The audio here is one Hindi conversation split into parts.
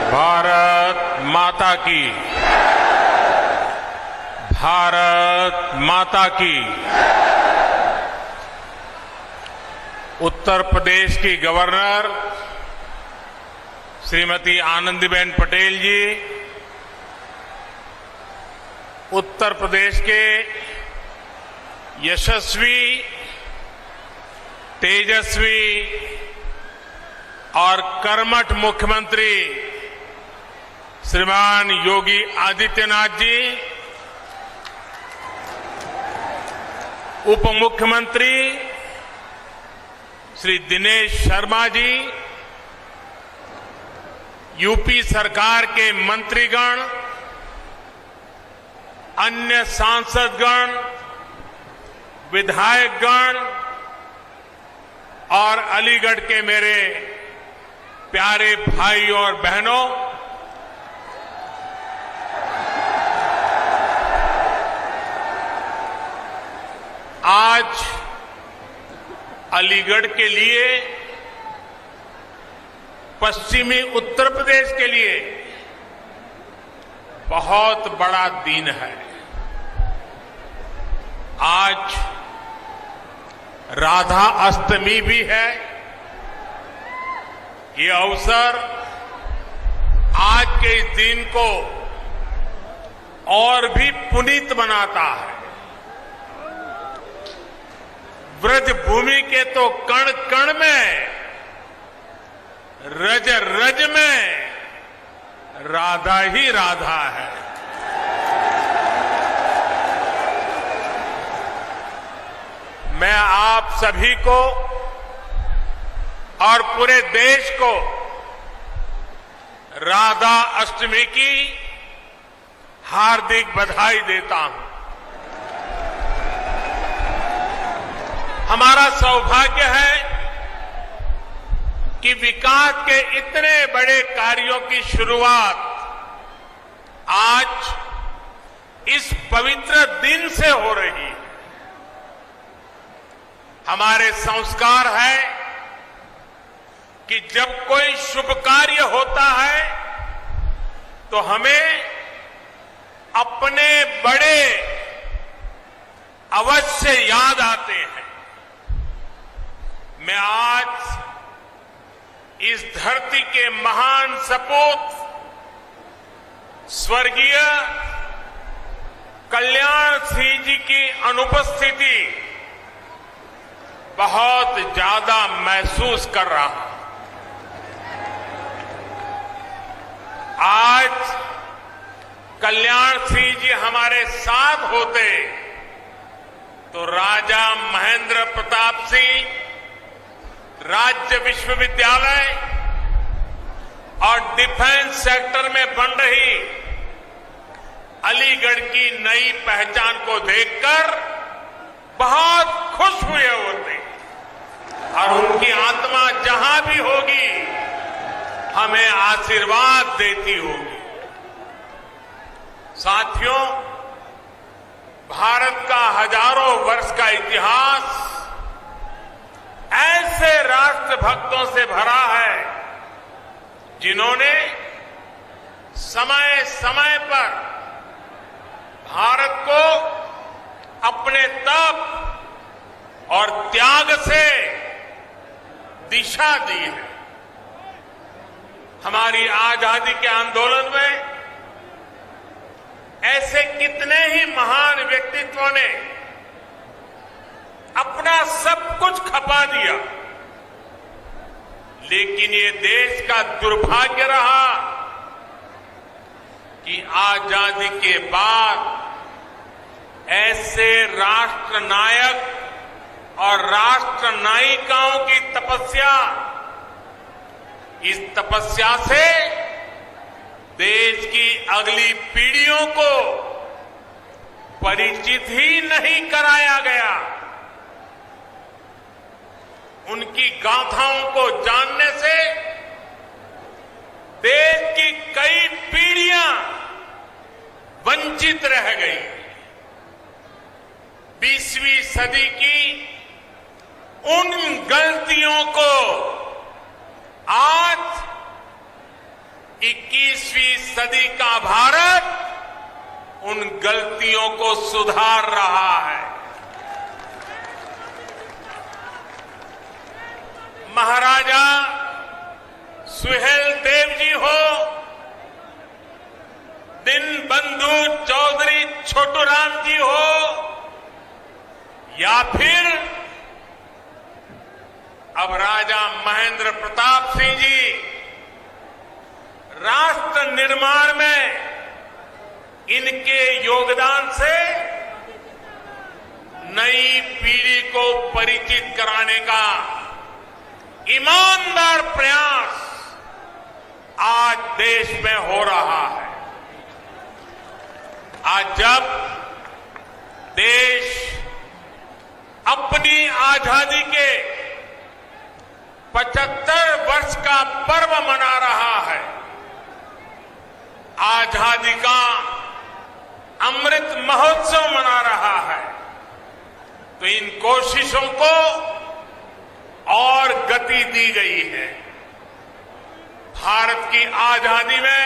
भारत माता की, भारत माता की। उत्तर प्रदेश की गवर्नर श्रीमती आनंदीबेन पटेल जी, उत्तर प्रदेश के यशस्वी, तेजस्वी और कर्मठ मुख्यमंत्री श्रीमान योगी आदित्यनाथ जी, उप मुख्यमंत्री श्री दिनेश शर्मा जी, यूपी सरकार के मंत्रीगण, अन्य सांसदगण, विधायकगण और अलीगढ़ के मेरे प्यारे भाई और बहनों, आज अलीगढ़ के लिए, पश्चिमी उत्तर प्रदेश के लिए बहुत बड़ा दिन है। आज राधा अष्टमी भी है। ये अवसर आज के इस दिन को और भी पुनीत बनाता है। व्रज भूमि के तो कण कण में, रज रज में राधा ही राधा है। मैं आप सभी को और पूरे देश को राधा अष्टमी की हार्दिक बधाई देता हूं। हमारा सौभाग्य है कि विकास के इतने बड़े कार्यों की शुरुआत आज इस पवित्र दिन से हो रही है। हमारे संस्कार है कि जब कोई शुभ कार्य होता है तो हमें अपने बड़े अवश्य याद आते हैं। मैं आज इस धरती के महान सपूत स्वर्गीय कल्याण सिंह जी की अनुपस्थिति बहुत ज्यादा महसूस कर रहा हूं। आज कल्याण सिंह जी हमारे साथ होते तो राजा महेंद्र प्रताप सिंह राज्य विश्वविद्यालय और डिफेंस सेक्टर में बन रही अलीगढ़ की नई पहचान को देखकर बहुत खुश हुए होते और उनकी आत्मा जहां भी होगी हमें आशीर्वाद देती होगी। साथियों, भारत का हजारों वर्ष का इतिहास ऐसे राष्ट्रभक्तों से भरा है जिन्होंने समय समय पर भारत को अपने तप और त्याग से दिशा दी है। हमारी आजादी के आंदोलन में ऐसे कितने ही महान व्यक्तित्वों ने अपना सब कुछ खपा दिया, लेकिन ये देश का दुर्भाग्य रहा कि आजादी के बाद ऐसे राष्ट्र नायक और राष्ट्र नायिकाओं की तपस्या, इस तपस्या से देश की अगली पीढ़ियों को परिचित ही नहीं कराया गया। उनकी गाथाओं को जानने से देश की कई पीढ़ियां वंचित रह गई। 20वीं सदी की उन गलतियों को आज 21वीं सदी का भारत उन गलतियों को सुधार रहा है। महाराजा सुहेलदेव जी हो, दीनबंधु चौधरी छोटूराम जी हो, या फिर अब राजा महेंद्र प्रताप सिंह जी, राष्ट्र निर्माण में इनके योगदान से नई पीढ़ी को परिचित कराने का ईमानदार प्रयास आज देश में हो रहा है। आज जब देश अपनी आजादी के 75 वर्ष का पर्व मना रहा है, आजादी का अमृत महोत्सव मना रहा है, तो इन कोशिशों को और गति दी गई है। भारत की आजादी में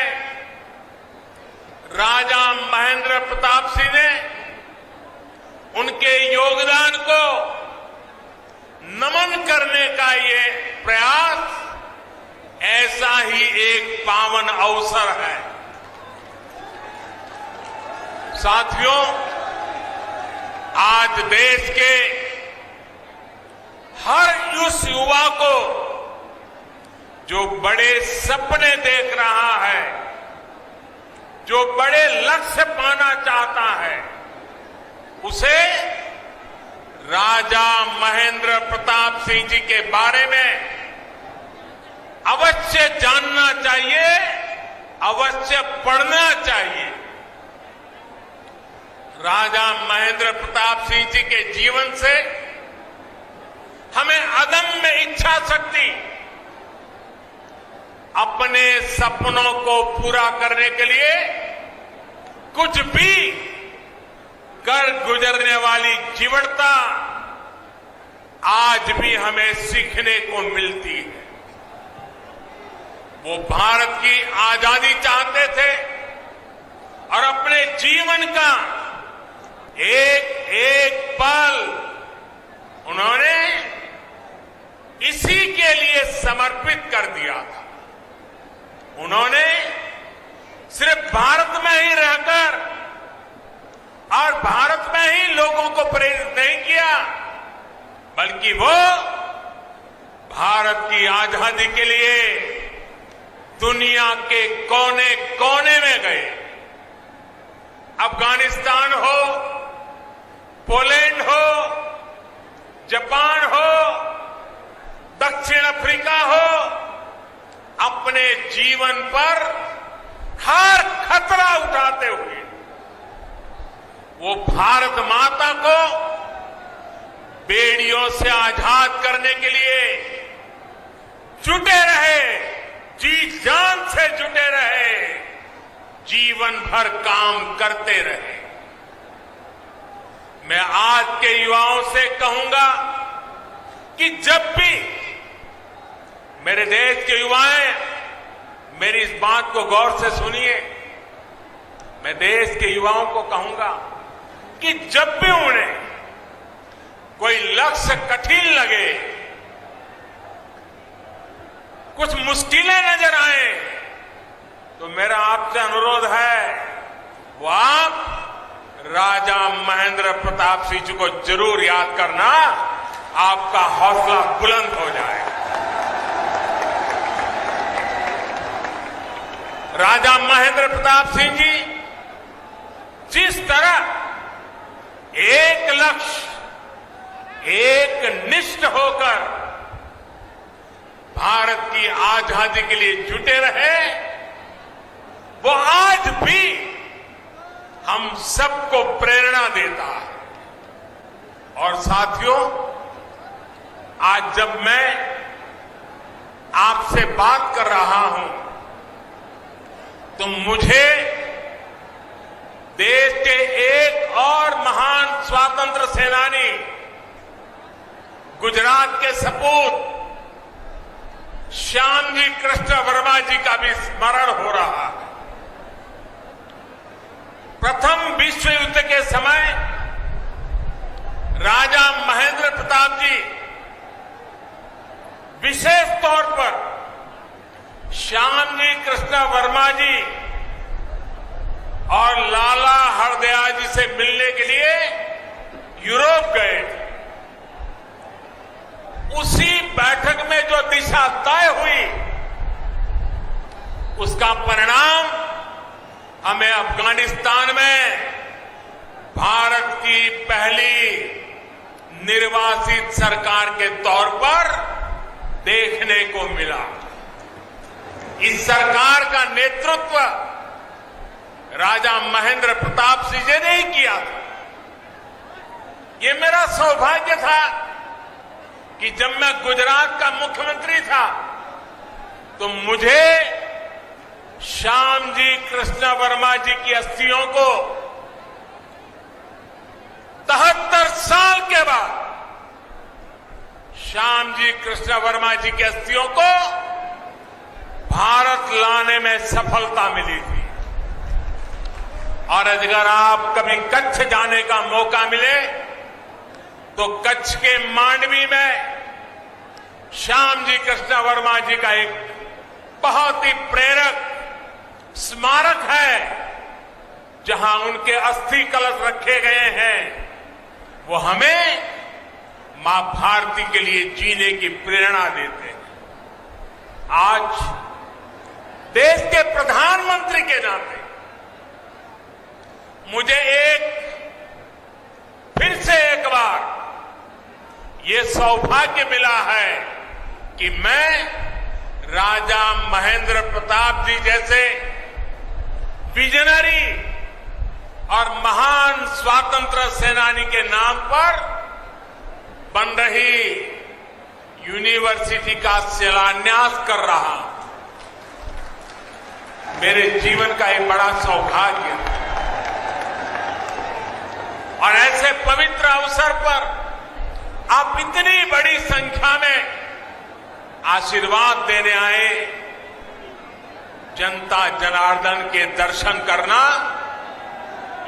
राजा महेंद्र प्रताप सिंह ने उनके योगदान को नमन करने का ये प्रयास ऐसा ही एक पावन अवसर है। साथियों, आज देश के हर उस युवा को जो बड़े सपने देख रहा है, जो बड़े लक्ष्य पाना चाहता है, उसे राजा महेंद्र प्रताप सिंह जी के बारे में अवश्य जानना चाहिए, अवश्य पढ़ना चाहिए। राजा महेंद्र प्रताप सिंह जी के जीवन से हमें अदम्य इच्छा शक्ति, अपने सपनों को पूरा करने के लिए कुछ भी कर गुजरने वाली जीवटता आज भी हमें सीखने को मिलती है। वो भारत की आजादी चाहते थे और अपने जीवन का एक एक पल उन्होंने इसी के लिए समर्पित कर दिया था। उन्होंने सिर्फ भारत में ही रहकर और भारत में ही लोगों को प्रेरित नहीं किया, बल्कि वो भारत की आजादी के लिए दुनिया के कोने कोने में गए। अफगानिस्तान हो, पोलैंड हो, जापान हो, दक्षिण अफ्रीका हो, अपने जीवन पर हर खतरा उठाते हुए वो भारत माता को बेड़ियों से आजाद करने के लिए जुटे रहे, जी जान से जुटे रहे, जीवन भर काम करते रहे। मैं आज के युवाओं से कहूंगा कि जब भी मेरे देश के युवाएं, मेरी इस बात को गौर से सुनिए, मैं देश के युवाओं को कहूंगा कि जब भी उन्हें कोई लक्ष्य कठिन लगे, कुछ मुश्किलें नजर आए, तो मेरा आपसे अनुरोध है वो आप राजा महेंद्र प्रताप सिंह जी को जरूर याद करना, आपका हौसला बुलंद हो जाएगा। राजा महेंद्र प्रताप सिंह जी जिस तरह एक लक्ष्य, एक निष्ठ होकर भारत की आजादी के लिए जुटे रहे, वो आज भी हम सबको प्रेरणा देता है। और साथियों, आज जब मैं आपसे बात कर रहा हूं तो मुझे देश के एक और महान स्वतंत्र सेनानी, गुजरात के सपूत श्यामजी कृष्ण वर्मा जी का भी स्मरण हो रहा है। प्रथम विश्व युद्ध के समय राजा महेंद्र प्रताप जी विशेष तौर पर श्यामजी कृष्ण वर्मा जी और लाला हरदयाल जी से मिलने के लिए यूरोप गए थे। उसी बैठक में जो दिशा तय हुई, उसका परिणाम हमें अफगानिस्तान में भारत की पहली निर्वासित सरकार के तौर पर देखने को मिला। इस सरकार का नेतृत्व राजा महेंद्र प्रताप सिंह जी ने ही किया था। ये मेरा सौभाग्य था कि जब मैं गुजरात का मुख्यमंत्री था तो मुझे श्यामजी कृष्ण वर्मा जी की अस्थियों को 73 साल के बाद श्यामजी कृष्ण वर्मा जी की अस्थियों को भारत लाने में सफलता मिली थी। और अगर आप कभी कच्छ जाने का मौका मिले तो कच्छ के मांडवी में श्यामजी कृष्ण वर्मा जी का एक बहुत ही प्रेरक स्मारक है, जहां उनके अस्थि कलश रखे गए हैं। वो हमें मां भारती के लिए जीने की प्रेरणा देते हैं। आज देश के प्रधानमंत्री के नाते मुझे फिर से एक बार ये सौभाग्य मिला है कि मैं राजा महेंद्र प्रताप जी जैसे विजनरी और महान स्वतंत्रता सेनानी के नाम पर बन रही यूनिवर्सिटी का शिलान्यास कर रहा हूं। मेरे जीवन का एक बड़ा सौभाग्य है। और ऐसे पवित्र अवसर पर आप इतनी बड़ी संख्या में आशीर्वाद देने आए। जनता जनार्दन के दर्शन करना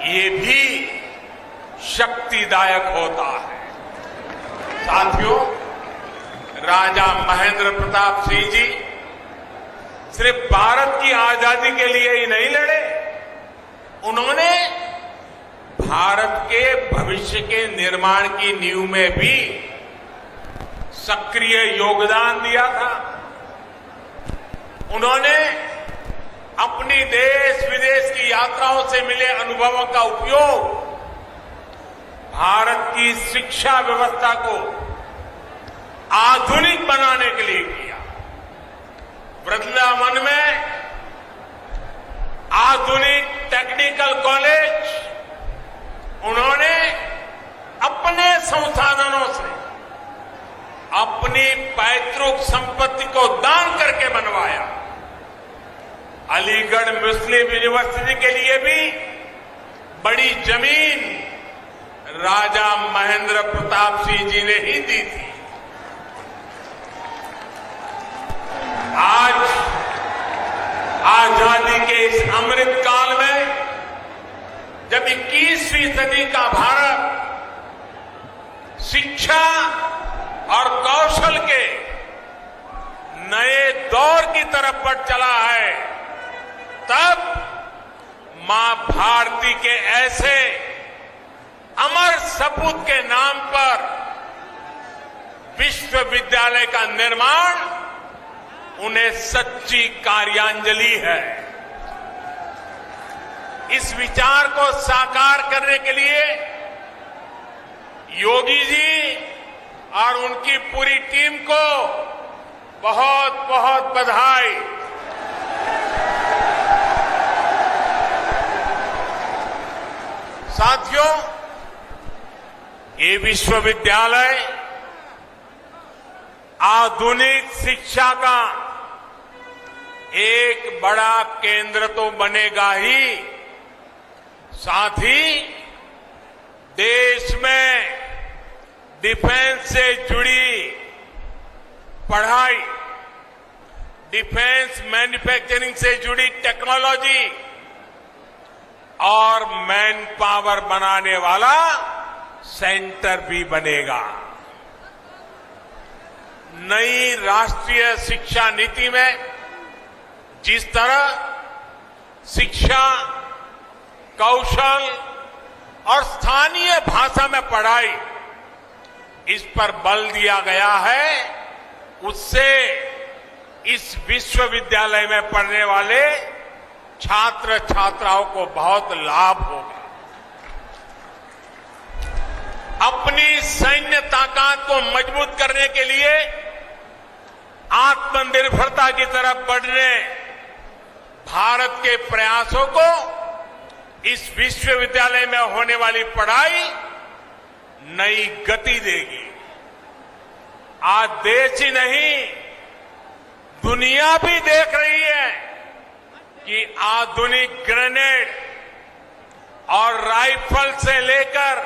ये भी शक्तिदायक होता है। साथियों, राजा महेंद्र प्रताप सिंह जी सिर्फ भारत की आजादी के लिए ही नहीं लड़े, उन्होंने भारत के भविष्य के निर्माण की नींव में भी सक्रिय योगदान दिया था। उन्होंने अपनी देश विदेश की यात्राओं से मिले अनुभवों का उपयोग भारत की शिक्षा व्यवस्था को आधुनिक बनाने के लिए किया। वृंदावन में आधुनिक टेक्निकल कॉलेज उन्होंने अपने संसाधनों से अपनी पैतृक संपत्ति को दान करके बनवाया। अलीगढ़ मुस्लिम यूनिवर्सिटी के लिए भी बड़ी जमीन राजा महेंद्र प्रताप सिंह जी ने ही दी थी। आज आजादी के इस अमृत काल में जब 21वीं सदी का भारत शिक्षा और कौशल के नए दौर की तरफ बढ़ चला है, तब मां भारती के ऐसे अमर सपूत के नाम पर विश्वविद्यालय का निर्माण उन्हें सच्ची कार्यांजलि है। इस विचार को साकार करने के लिए योगी जी और उनकी पूरी टीम को बहुत बहुत बधाई। साथियों, ये विश्वविद्यालय आधुनिक शिक्षा का एक बड़ा केंद्र तो बनेगा ही, साथ ही देश में डिफेंस से जुड़ी पढ़ाई डिफेंस मैन्युफैक्चरिंग से जुड़ी टेक्नोलॉजी और मैन पावर बनाने वाला सेंटर भी बनेगा। नई राष्ट्रीय शिक्षा नीति में जिस तरह शिक्षा, कौशल और स्थानीय भाषा में पढ़ाई इस पर बल दिया गया है, उससे इस विश्वविद्यालय में पढ़ने वाले छात्र छात्राओं को बहुत लाभ होगा। अपनी सैन्य ताकत को मजबूत करने के लिए आत्मनिर्भरता की तरफ बढ़ने भारत के प्रयासों को इस विश्वविद्यालय में होने वाली पढ़ाई नई गति देगी। आज देश ही नहीं, दुनिया भी देख रही है कि आधुनिक ग्रेनेड और राइफल से लेकर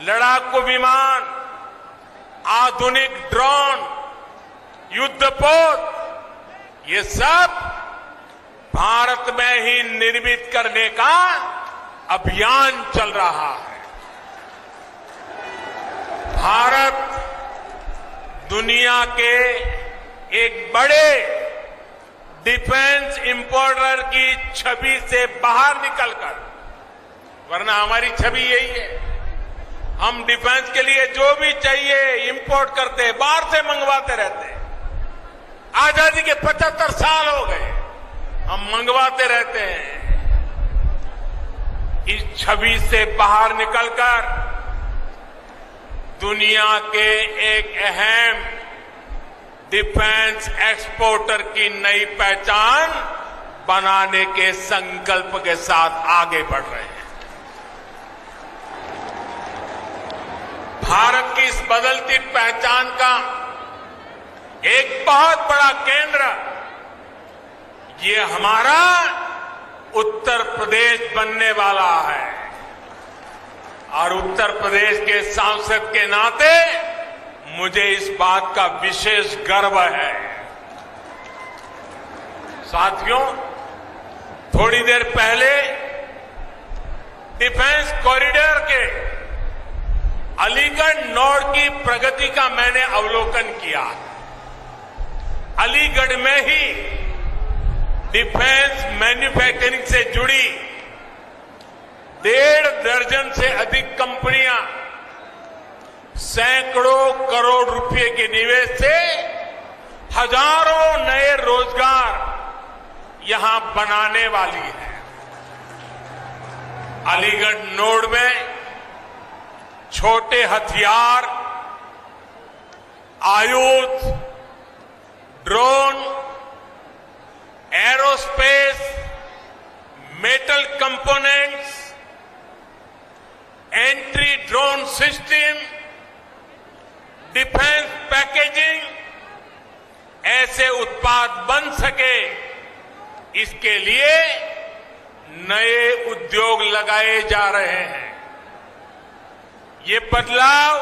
लड़ाकू विमान, आधुनिक ड्रोन, युद्धपोत, ये सब भारत में ही निर्मित करने का अभियान चल रहा है। भारत दुनिया के एक बड़े डिफेंस इंपोर्टर की छवि से बाहर निकलकर, वरना हमारी छवि यही है, हम डिफेंस के लिए जो भी चाहिए इंपोर्ट करते, बाहर से मंगवाते रहते। आजादी के 75 साल हो गए, हम मंगवाते रहते हैं। इस छवि से बाहर निकलकर दुनिया के एक अहम डिफेंस एक्सपोर्टर की नई पहचान बनाने के संकल्प के साथ आगे बढ़ रहे हैं। भारत की इस बदलती पहचान का एक बहुत बड़ा केंद्र ये हमारा उत्तर प्रदेश बनने वाला है और उत्तर प्रदेश के सांसद के नाते मुझे इस बात का विशेष गर्व है। साथियों, थोड़ी देर पहले डिफेंस कॉरिडोर के अलीगढ़ नोड की प्रगति का मैंने अवलोकन किया। अलीगढ़ में ही डिफेंस मैन्युफैक्चरिंग से जुड़ी 1.5 दर्जन से अधिक कंपनियां सैकड़ों करोड़ रुपए के निवेश से हजारों नए रोजगार यहां बनाने वाली है। अलीगढ़ नोड में छोटे हथियार, आयुध, drone, aerospace, metal components, entry drone system, defence packaging, ऐसे उत्पाद बन सके, इसके लिए नए उद्योग लगाए जा रहे हैं। ये बदलाव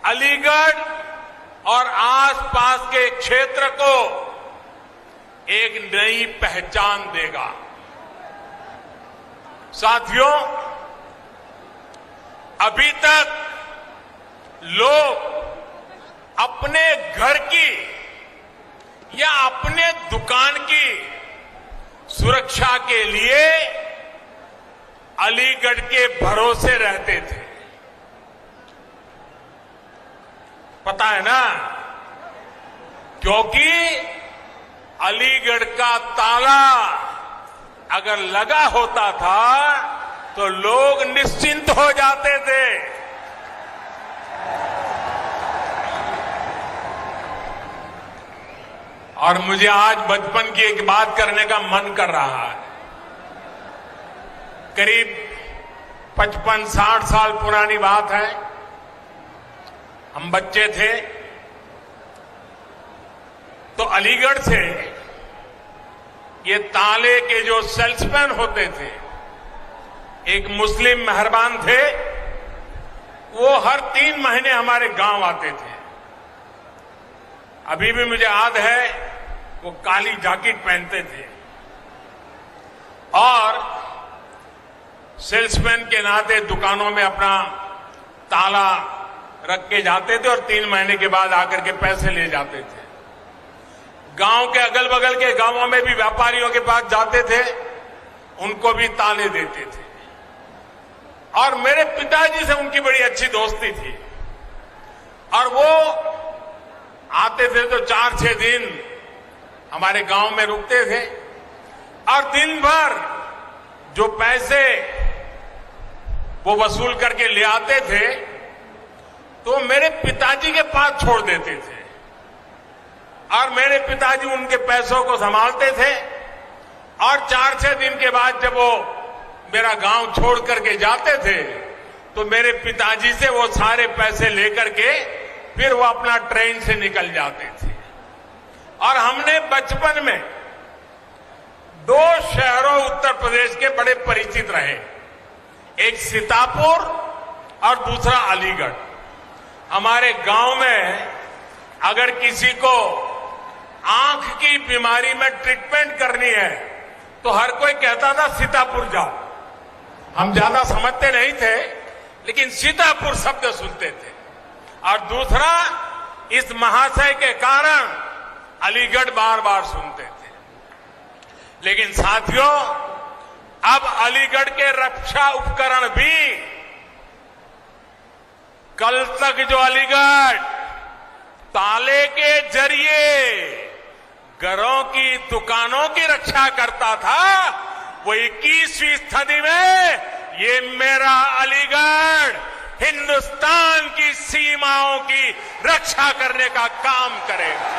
अलीगढ़ और आसपास के क्षेत्र को एक नई पहचान देगा। साथियों, अभी तक लोग अपने घर की या अपने दुकान की सुरक्षा के लिए अलीगढ़ के भरोसे रहते थे। पता है ना, क्योंकि अलीगढ़ का ताला अगर लगा होता था तो लोग निश्चिंत हो जाते थे। और मुझे आज बचपन की एक बात करने का मन कर रहा है। करीब 55-60 साल पुरानी बात है। हम बच्चे थे तो अलीगढ़ से ये ताले के जो सेल्समैन होते थे, एक मुस्लिम मेहरबान थे, वो हर 3 महीने हमारे गांव आते थे। अभी भी मुझे याद है वो काली जैकेट पहनते थे और सेल्समैन के नाते दुकानों में अपना ताला रख के जाते थे और 3 महीने के बाद आकर के पैसे ले जाते थे। गांव के अगल बगल के गांवों में भी व्यापारियों के पास जाते थे, उनको भी ताले देते थे। और मेरे पिताजी से उनकी बड़ी अच्छी दोस्ती थी और वो आते थे तो 4-6 दिन हमारे गांव में रुकते थे और दिन भर जो पैसे वो वसूल करके ले आते थे तो मेरे पिताजी के पास छोड़ देते थे और मेरे पिताजी उनके पैसों को संभालते थे और 4-6 दिन के बाद जब वो मेरा गांव छोड़ करके जाते थे तो मेरे पिताजी से वो सारे पैसे लेकर के फिर वो अपना ट्रेन से निकल जाते थे। और हमने बचपन में 2 शहरों उत्तर प्रदेश के बड़े परिचित रहे, एक सीतापुर और दूसरा अलीगढ़। हमारे गांव में अगर किसी को आंख की बीमारी में ट्रीटमेंट करनी है तो हर कोई कहता था सीतापुर जाओ। हम ज्यादा समझते नहीं थे लेकिन सीतापुर शब्द सुनते थे। और दूसरा, इस महाशय के कारण अलीगढ़ बार बार सुनते थे। लेकिन साथियों, अब अलीगढ़ के रक्षा उपकरण भी, कल तक जो अलीगढ़ ताले के जरिए घरों की दुकानों की रक्षा करता था, वो 21वीं सदी में ये मेरा अलीगढ़ हिंदुस्तान की सीमाओं की रक्षा करने का काम करेगा।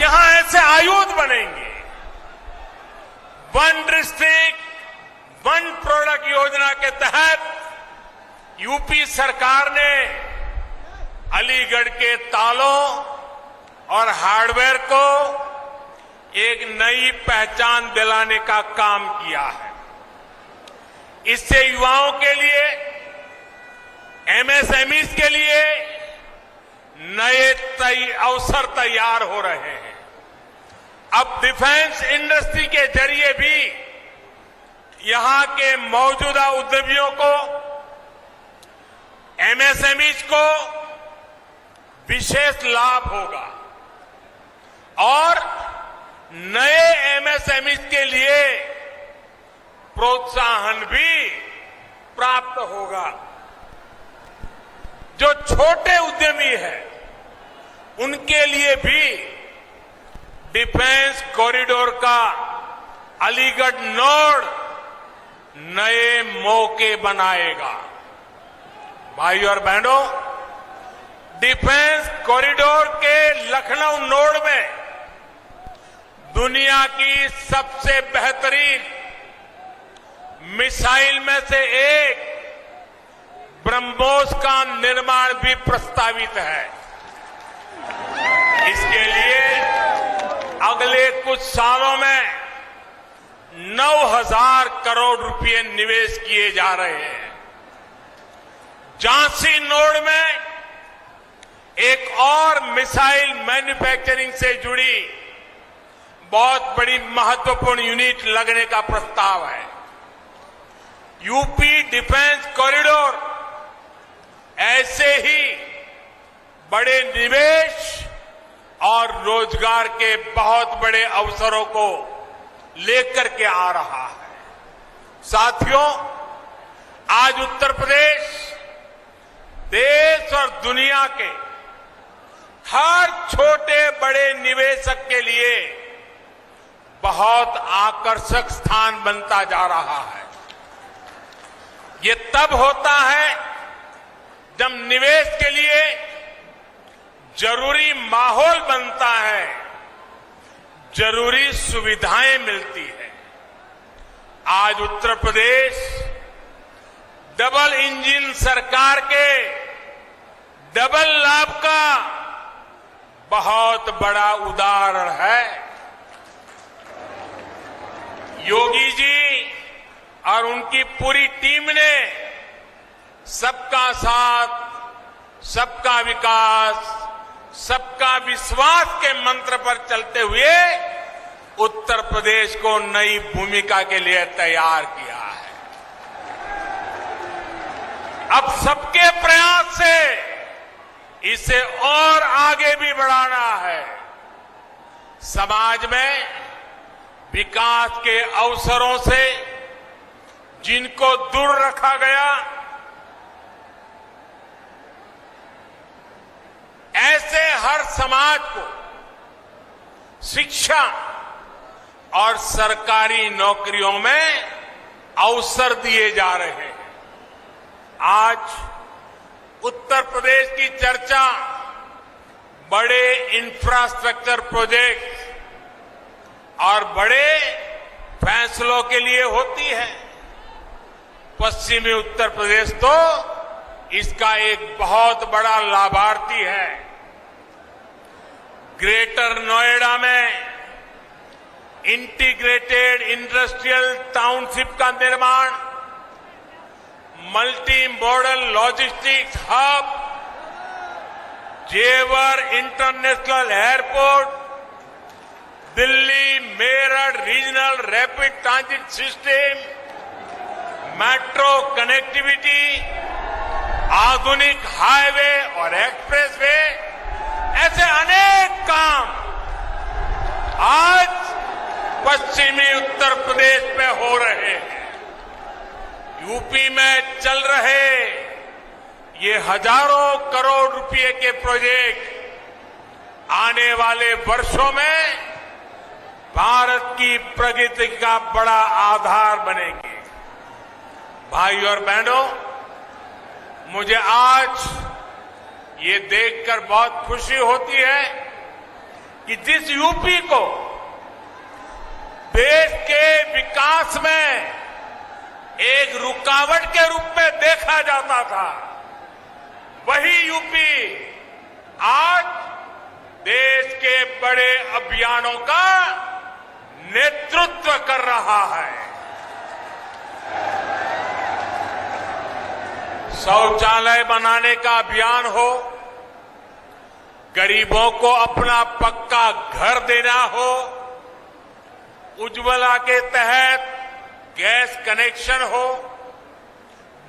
यहां ऐसे आयुध बनेंगे। 1 डिस्ट्रिक्ट 1 प्रोडक्ट योजना के तहत यूपी सरकार ने अलीगढ़ के तालों और हार्डवेयर को एक नई पहचान दिलाने का काम किया है। इससे युवाओं के लिए, एमएसएमईज के लिए नए अवसर तैयार हो रहे हैं। अब डिफेंस इंडस्ट्री के जरिए भी यहां के मौजूदा उद्यमियों को, एमएसएमईज को विशेष लाभ होगा और नए एमएसएमईज के लिए प्रोत्साहन भी प्राप्त होगा। जो छोटे उद्यमी हैं, उनके लिए भी डिफेंस कॉरिडोर का अलीगढ़ नोड नए मौके बनाएगा। भाइयों और बहनों, डिफेंस कॉरिडोर के लखनऊ नोड में दुनिया की सबसे बेहतरीन मिसाइल में से एक ब्रह्मोस का निर्माण भी प्रस्तावित है। इसके लिए अगले कुछ सालों में 9,000 करोड़ रुपए निवेश किए जा रहे हैं। झांसी नोड में एक और मिसाइल मैन्युफैक्चरिंग से जुड़ी बहुत बड़ी महत्वपूर्ण यूनिट लगने का प्रस्ताव है। यूपी डिफेंस कॉरिडोर ऐसे ही बड़े निवेश और रोजगार के बहुत बड़े अवसरों को लेकर के आ रहा है। साथियों, आज उत्तर प्रदेश देश और दुनिया के हर छोटे बड़े निवेशक के लिए बहुत आकर्षक स्थान बनता जा रहा है। ये तब होता है जब निवेश के लिए जरूरी माहौल बनता है, जरूरी सुविधाएं मिलती है। आज उत्तर प्रदेश डबल इंजन सरकार के डबल लाभ का बहुत बड़ा उदाहरण है। योगी जी और उनकी पूरी टीम ने सबका साथ, सबका विकास, सबका विश्वास के मंत्र पर चलते हुए उत्तर प्रदेश को नई भूमिका के लिए तैयार किया है। अब सबके प्रयास से इसे और आगे भी बढ़ाना है। समाज में विकास के अवसरों से जिनको दूर रखा गया, ऐसे हर समाज को शिक्षा और सरकारी नौकरियों में अवसर दिए जा रहे हैं। आज उत्तर प्रदेश की चर्चा बड़े इंफ्रास्ट्रक्चर प्रोजेक्ट और बड़े फैसलों के लिए होती है। पश्चिमी उत्तर प्रदेश तो इसका एक बहुत बड़ा लाभार्थी है। ग्रेटर नोएडा में इंटीग्रेटेड इंडस्ट्रियल टाउनशिप का निर्माण, मल्टी मॉडल लॉजिस्टिक्स हब, जेवर international airport, Delhi Meerut regional rapid transit system, metro connectivity, आधुनिक हाईवे और एक्सप्रेसवे, ऐसे अनेक काम आज पश्चिमी उत्तर प्रदेश में हो रहे हैं। यूपी में चल रहे ये हजारों करोड़ रुपए के प्रोजेक्ट आने वाले वर्षों में भारत की प्रगति का बड़ा आधार बनेंगे। भाई और बहनों, मुझे आज ये देखकर बहुत खुशी होती है कि जिस यूपी को देश के विकास में एक रुकावट के रूप में देखा जाता था, वही यूपी आज देश के बड़े अभियानों का नेतृत्व कर रहा है। शौचालय बनाने का अभियान हो, गरीबों को अपना पक्का घर देना हो, उज्ज्वला के तहत गैस कनेक्शन हो,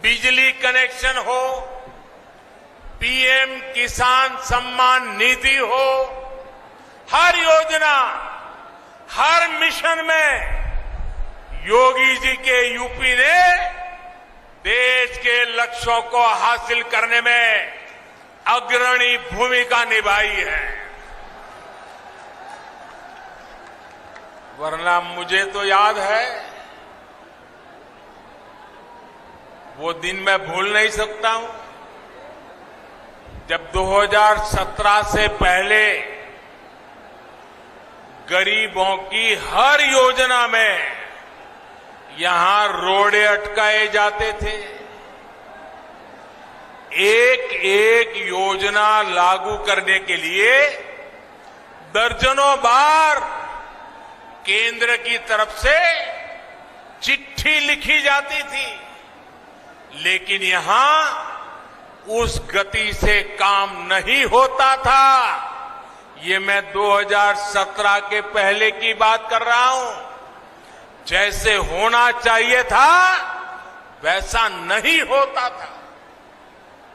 बिजली कनेक्शन हो, पीएम किसान सम्मान निधि हो, हर योजना, हर मिशन में योगी जी के यूपी ने देश के लक्ष्यों को हासिल करने में अग्रणी भूमिका निभाई है। वरना मुझे तो याद है, वो दिन मैं भूल नहीं सकता हूं, जब 2017 से पहले गरीबों की हर योजना में यहां रोड़े अटकाए जाते थे। एक एक योजना लागू करने के लिए दर्जनों बार केंद्र की तरफ से चिट्ठी लिखी जाती थी, लेकिन यहां उस गति से काम नहीं होता था। ये मैं 2017 के पहले की बात कर रहा हूं। जैसे होना चाहिए था वैसा नहीं होता था।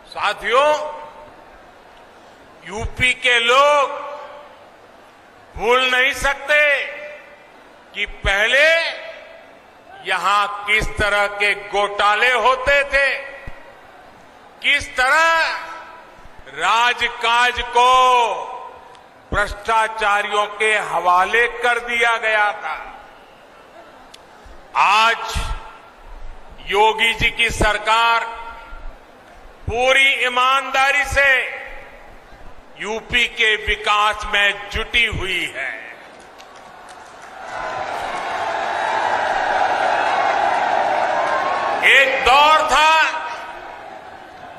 साथियों, यूपी के लोग भूल नहीं सकते कि पहले यहां किस तरह के घोटाले होते थे, किस तरह राजकाज को भ्रष्टाचारियों के हवाले कर दिया गया था। आज योगी जी की सरकार पूरी ईमानदारी से यूपी के विकास में जुटी हुई है। एक दौर था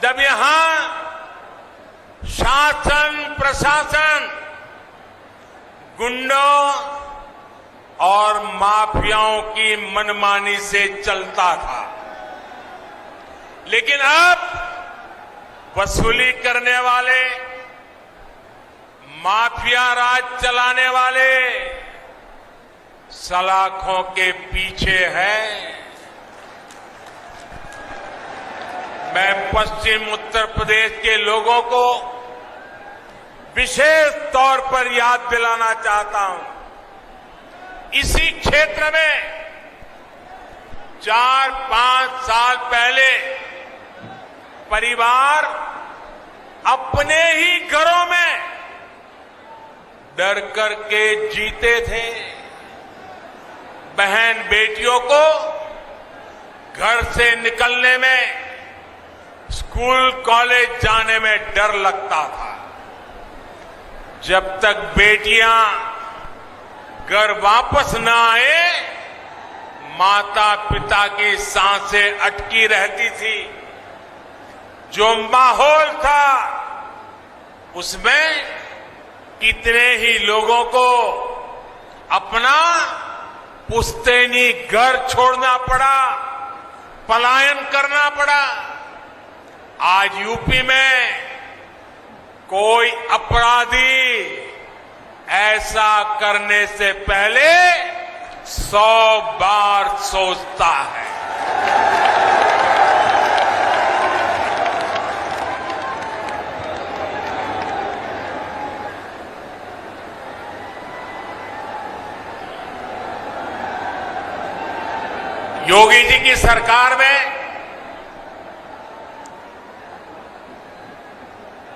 जब यहां शासन प्रशासन गुंडों और माफियाओं की मनमानी से चलता था, लेकिन अब वसूली करने वाले, माफिया राज चलाने वाले सलाखों के पीछे है। मैं पश्चिम उत्तर प्रदेश के लोगों को विशेष तौर पर याद दिलाना चाहता हूं, इसी क्षेत्र में 4-5 साल पहले परिवार अपने ही घरों में डर करके जीते थे। बहन बेटियों को घर से निकलने में, स्कूल कॉलेज जाने में डर लगता था। जब तक बेटियां घर वापस न आए, माता पिता की सांसें अटकी रहती थी। जो माहौल था उसमें कितने ही लोगों को अपना पुश्तैनी घर छोड़ना पड़ा, पलायन करना पड़ा। आज यूपी में कोई अपराधी ऐसा करने से पहले 100 बार सोचता है। योगी जी की सरकार में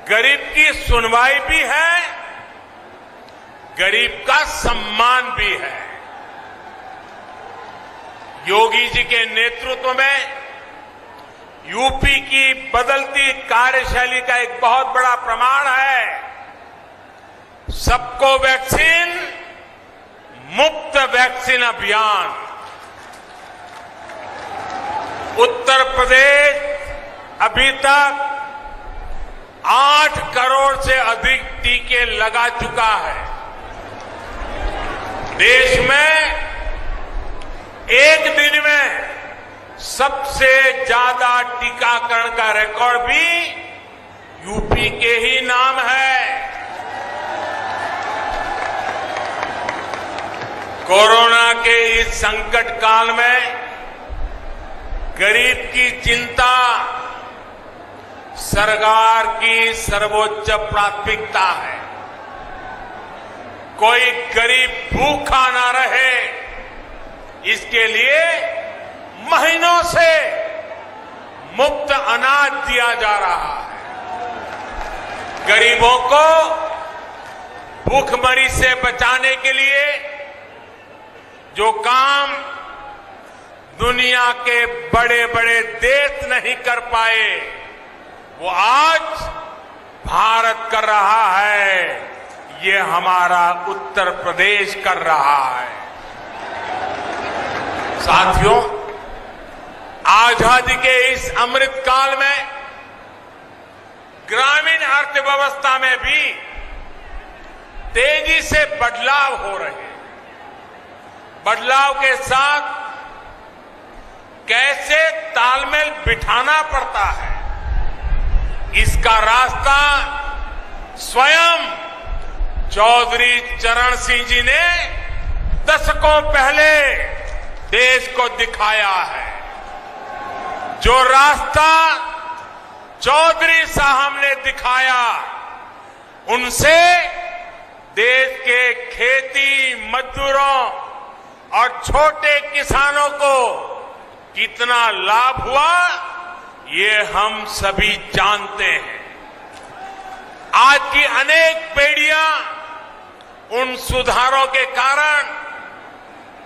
गरीब की सुनवाई भी है, गरीब का सम्मान भी है। योगी जी के नेतृत्व में यूपी की बदलती कार्यशैली का एक बहुत बड़ा प्रमाण है। सबको वैक्सीन, मुफ्त वैक्सीन अभियान। उत्तर प्रदेश अभी तक 8 करोड़ से अधिक टीके लगा चुका है। देश में एक दिन में सबसे ज्यादा टीकाकरण का रिकॉर्ड भी यूपी के ही नाम है। कोरोना के इस संकट काल में गरीब की चिंता सरकार की सर्वोच्च प्राथमिकता है। कोई गरीब भूखा ना रहे, इसके लिए महीनों से मुफ्त अनाज दिया जा रहा है। गरीबों को भूखमरी से बचाने के लिए जो काम दुनिया के बड़े बड़े देश नहीं कर पाए, वो आज भारत कर रहा है। ये हमारा उत्तर प्रदेश कर रहा है। साथियों, आजादी के इस अमृत काल में ग्रामीण अर्थव्यवस्था में भी तेजी से बदलाव हो रहे हैं। बदलाव के साथ कैसे तालमेल बिठाना पड़ता है, इसका रास्ता स्वयं चौधरी चरण सिंह जी ने दशकों पहले देश को दिखाया है। जो रास्ता चौधरी साहब ने दिखाया, उनसे देश के खेती मजदूरों और छोटे किसानों को कितना लाभ हुआ, ये हम सभी जानते हैं। आज की अनेक पीढ़ियां उन सुधारों के कारण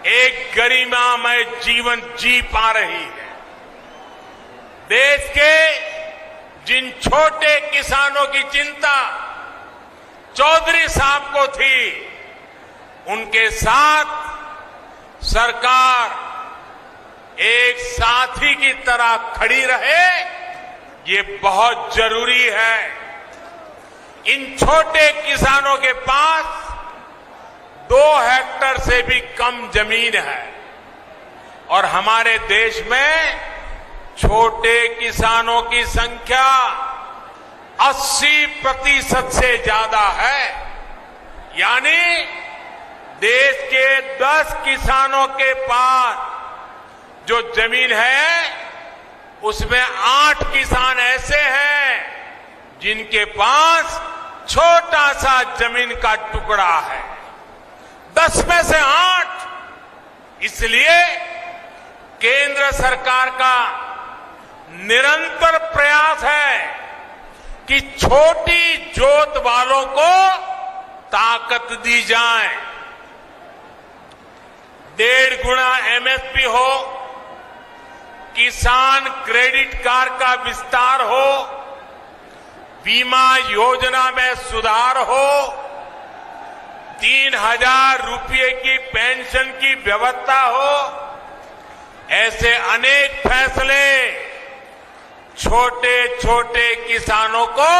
एक गरिमामय जीवन जी पा रही है। देश के जिन छोटे किसानों की चिंता चौधरी साहब को थी, उनके साथ सरकार एक साथी की तरह खड़ी रहे, ये बहुत जरूरी है। इन छोटे किसानों के पास 2 हेक्टेयर से भी कम जमीन है और हमारे देश में छोटे किसानों की संख्या 80% से ज्यादा है। यानी देश के 10 किसानों के पास जो जमीन है उसमें 8 किसान ऐसे हैं जिनके पास छोटा सा जमीन का टुकड़ा है। 10 में से 8। इसलिए केंद्र सरकार का निरंतर प्रयास है कि छोटी जोत वालों को ताकत दी जाए। 1.5 गुना एमएसपी हो, किसान क्रेडिट कार्ड का विस्तार हो, बीमा योजना में सुधार हो, 3,000 रुपये की पेंशन की व्यवस्था हो, ऐसे अनेक फैसले छोटे छोटे किसानों को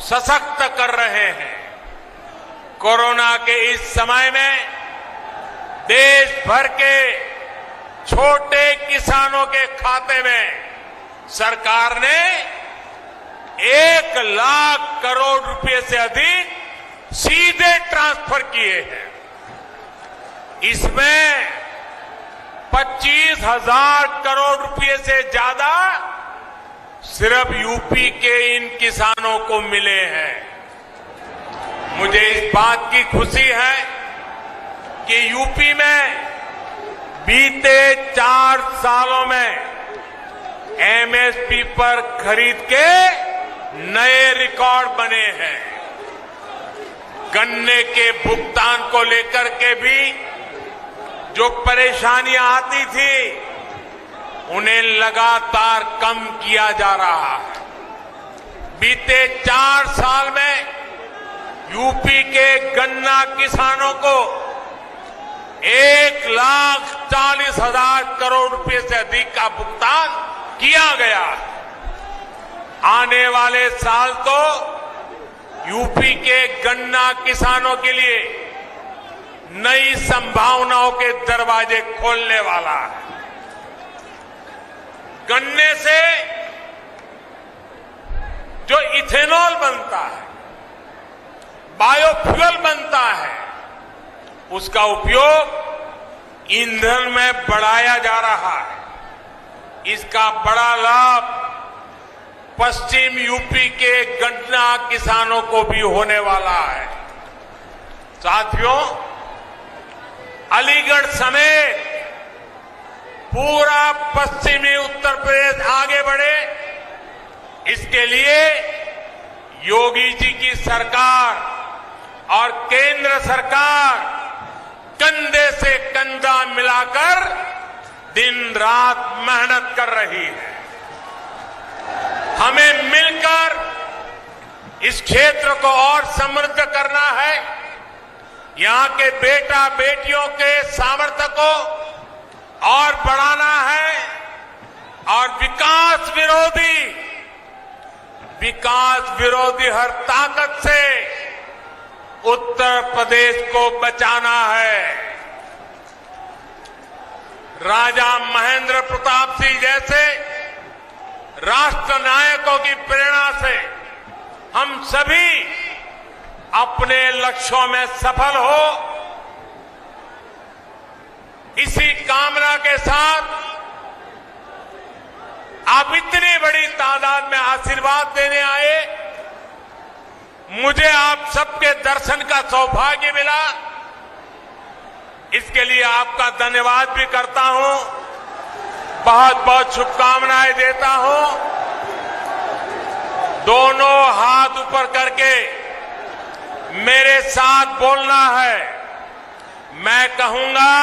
सशक्त कर रहे हैं। कोरोना के इस समय में देश भर के छोटे किसानों के खाते में सरकार ने 1 लाख करोड़ रुपए से अधिक सीधे ट्रांसफर किए हैं। इसमें 25,000 करोड़ रुपए से ज्यादा सिर्फ यूपी के इन किसानों को मिले हैं। मुझे इस बात की खुशी है कि यूपी में बीते 4 सालों में एमएसपी पर खरीद के नए रिकॉर्ड बने हैं। गन्ने के भुगतान को लेकर के भी जो परेशानियां आती थी उन्हें लगातार कम किया जा रहा है। बीते 4 साल में यूपी के गन्ना किसानों को 1,40,000 करोड़ रुपए से अधिक का भुगतान किया गया। आने वाले साल तो यूपी के गन्ना किसानों के लिए नई संभावनाओं के दरवाजे खोलने वाला है। गन्ने से जो इथेनॉल बनता है, बायोफ्यूल बनता है, उसका उपयोग ईंधन में बढ़ाया जा रहा है। इसका बड़ा लाभ पश्चिम यूपी के गन्ना किसानों को भी होने वाला है। साथियों, अलीगढ़ समेत पूरा पश्चिमी उत्तर प्रदेश आगे बढ़े, इसके लिए योगी जी की सरकार और केंद्र सरकार कंधे से कंधा मिलाकर दिन रात मेहनत कर रही है। हमें मिलकर इस क्षेत्र को और समृद्ध करना है। यहां के बेटा बेटियों के सामर्थ्य को और बढ़ाना है और विकास विरोधी हर ताकत से उत्तर प्रदेश को बचाना है। राजा महेंद्र प्रताप सिंह जैसे राष्ट्र नायकों की प्रेरणा से हम सभी अपने लक्ष्यों में सफल हो, इसी कामना के साथ आप इतनी बड़ी तादाद में आशीर्वाद देने आए। मुझे आप सबके दर्शन का सौभाग्य मिला, इसके लिए आपका धन्यवाद भी करता हूं, बहुत बहुत शुभकामनाएं देता हूं। दोनों हाथ ऊपर करके मेरे साथ बोलना है। मैं कहूंगा,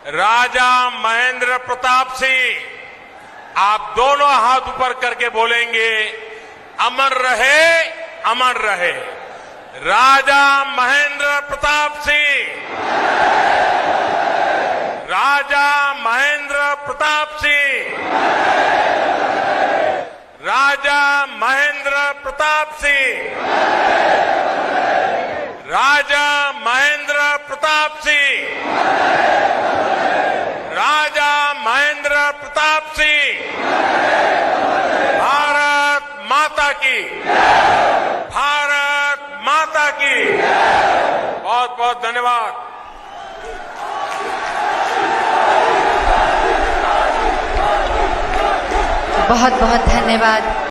राजा महेंद्र प्रताप सिंह, आप दोनों हाथ ऊपर करके बोलेंगे, अमर रहे, अमर रहे। राजा महेंद्र प्रताप सिंह, राजा महेंद्र प्रताप सिंह, राजा महेंद्र प्रताप सिंह, राजा महेंद्र प्रताप सिंह, राजा महेंद्र प्रताप सिंह। भारत माता की। बहुत बहुत धन्यवाद। बहुत बहुत धन्यवाद।